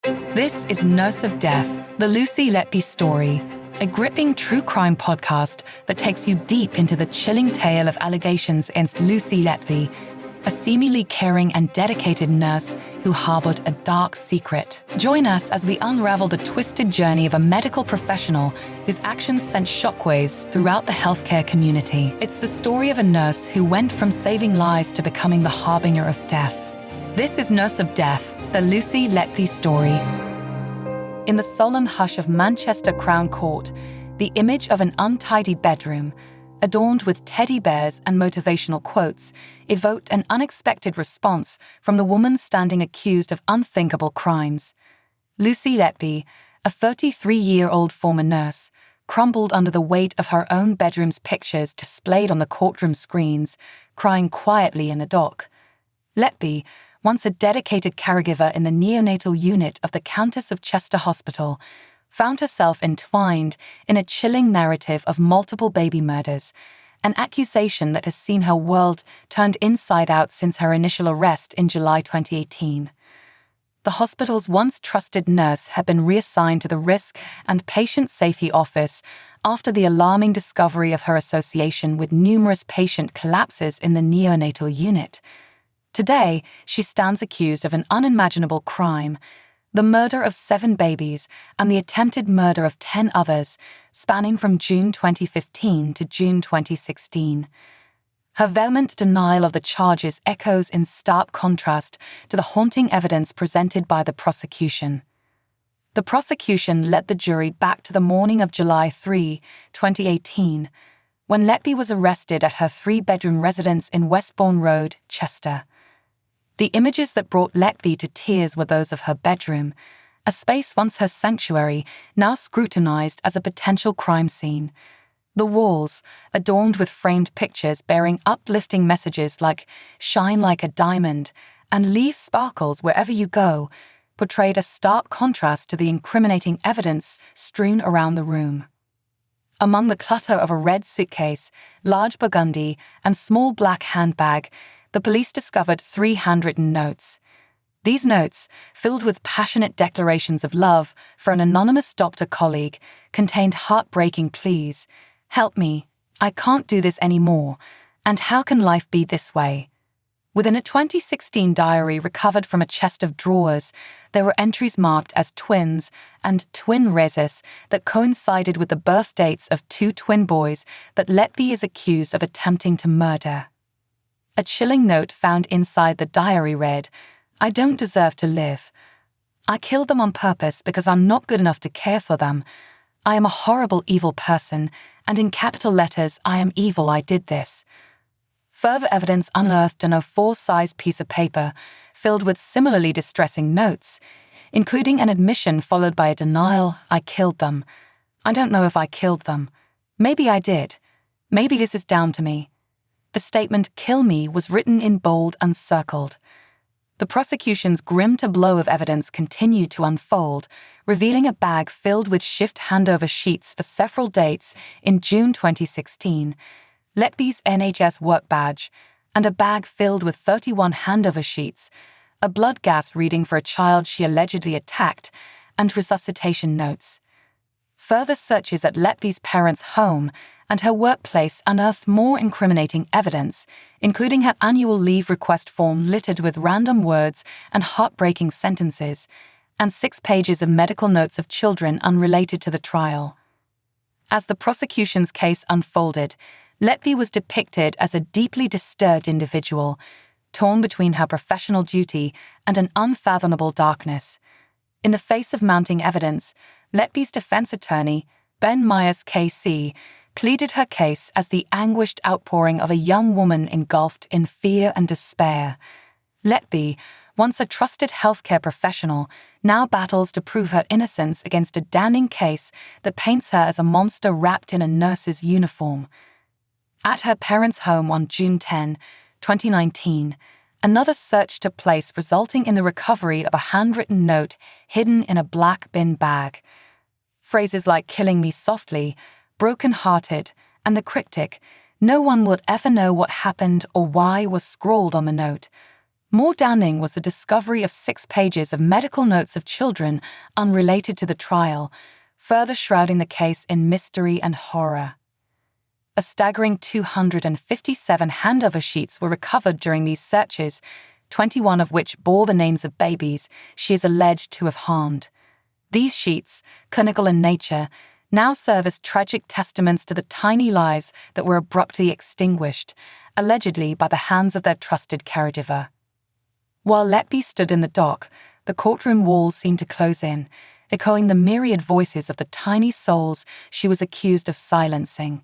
This is Nurse of Death, the Lucy Letby story, a gripping true crime podcast that takes you deep into the chilling tale of allegations against Lucy Letby, a seemingly caring and dedicated nurse who harbored a dark secret. Join us as we unravel the twisted journey of a medical professional whose actions sent shockwaves throughout the healthcare community. It's the story of a nurse who went from saving lives to becoming the harbinger of death. This is Nurse of Death, the Lucy Letby story. In the solemn hush of Manchester Crown Court, the image of an untidy bedroom, adorned with teddy bears and motivational quotes, evoked an unexpected response from the woman standing accused of unthinkable crimes. Lucy Letby, a 33-year-old former nurse, crumbled under the weight of her own bedroom's pictures displayed on the courtroom screens, crying quietly in the dock. Letby, once a dedicated caregiver in the neonatal unit of the Countess of Chester Hospital, found herself entwined in a chilling narrative of multiple baby murders, an accusation that has seen her world turned inside out since her initial arrest in July 2018. The hospital's once trusted nurse had been reassigned to the Risk and Patient Safety Office after the alarming discovery of her association with numerous patient collapses in the neonatal unit. Today, she stands accused of an unimaginable crime, the murder of 7 babies and the attempted murder of 10 others, spanning from June 2015 to June 2016. Her vehement denial of the charges echoes in stark contrast to the haunting evidence presented by the prosecution. The prosecution led the jury back to the morning of July 3, 2018, when Letby was arrested at her 3-bedroom residence in Westbourne Road, Chester. The images that brought Letby to tears were those of her bedroom, a space once her sanctuary, now scrutinized as a potential crime scene. The walls, adorned with framed pictures bearing uplifting messages like "Shine like a diamond" and "Leave sparkles wherever you go," portrayed a stark contrast to the incriminating evidence strewn around the room. Among the clutter of a red suitcase, large burgundy, and small black handbag, the police discovered 3 handwritten notes. These notes, filled with passionate declarations of love for an anonymous doctor colleague, contained heartbreaking pleas. "Help me. I can't do this anymore. And how can life be this way?" Within a 2016 diary recovered from a chest of drawers, there were entries marked as twins and twin reses that coincided with the birth dates of 2 twin boys that Letby is accused of attempting to murder. A chilling note found inside the diary read, "I don't deserve to live. I killed them on purpose because I'm not good enough to care for them. I am a horrible, evil person, and in capital letters, I am evil, I did this." Further evidence unearthed in a 4-size piece of paper filled with similarly distressing notes, including an admission followed by a denial, "I killed them. I don't know if I killed them. Maybe I did. Maybe this is down to me." The statement, "Kill me," was written in bold and circled. The prosecution's grim tableau of evidence continued to unfold, revealing a bag filled with shift handover sheets for several dates in June 2016, Letby's NHS work badge, and a bag filled with 31 handover sheets, a blood gas reading for a child she allegedly attacked, and resuscitation notes. Further searches at Letby's parents' home and her workplace unearthed more incriminating evidence, including her annual leave request form littered with random words and heartbreaking sentences, and 6 pages of medical notes of children unrelated to the trial. As the prosecution's case unfolded, Letby was depicted as a deeply disturbed individual, torn between her professional duty and an unfathomable darkness. In the face of mounting evidence, Letby's defense attorney, Ben Myers KC, pleaded her case as the anguished outpouring of a young woman engulfed in fear and despair. Letby, once a trusted healthcare professional, now battles to prove her innocence against a damning case that paints her as a monster wrapped in a nurse's uniform. At her parents' home on June 10, 2019, another search took place, resulting in the recovery of a handwritten note hidden in a black bin bag. Phrases like "killing me softly," "broken-hearted," and the cryptic, "no one would ever know what happened or why" was scrawled on the note. More damning was the discovery of 6 pages of medical notes of children unrelated to the trial, further shrouding the case in mystery and horror. A staggering 257 handover sheets were recovered during these searches, 21 of which bore the names of babies she is alleged to have harmed. These sheets, clinical in nature, now serve as tragic testaments to the tiny lives that were abruptly extinguished, allegedly by the hands of their trusted caregiver. While Letby stood in the dock, the courtroom walls seemed to close in, echoing the myriad voices of the tiny souls she was accused of silencing.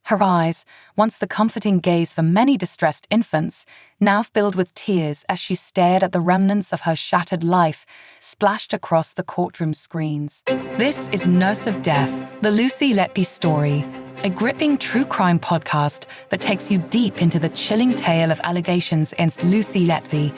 Her eyes, once the comforting gaze for many distressed infants, now filled with tears as she stared at the remnants of her shattered life splashed across the courtroom screens. This is Nurse of Death, the Lucy Letby story, a gripping true crime podcast that takes you deep into the chilling tale of allegations against Lucy Letby,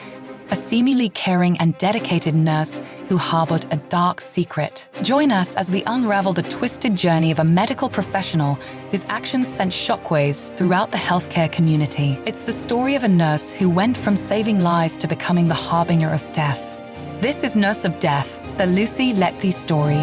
a seemingly caring and dedicated nurse who harbored a dark secret. Join us as we unravel the twisted journey of a medical professional whose actions sent shockwaves throughout the healthcare community. It's the story of a nurse who went from saving lives to becoming the harbinger of death. This is Nurse of Death, the Lucy Letby story.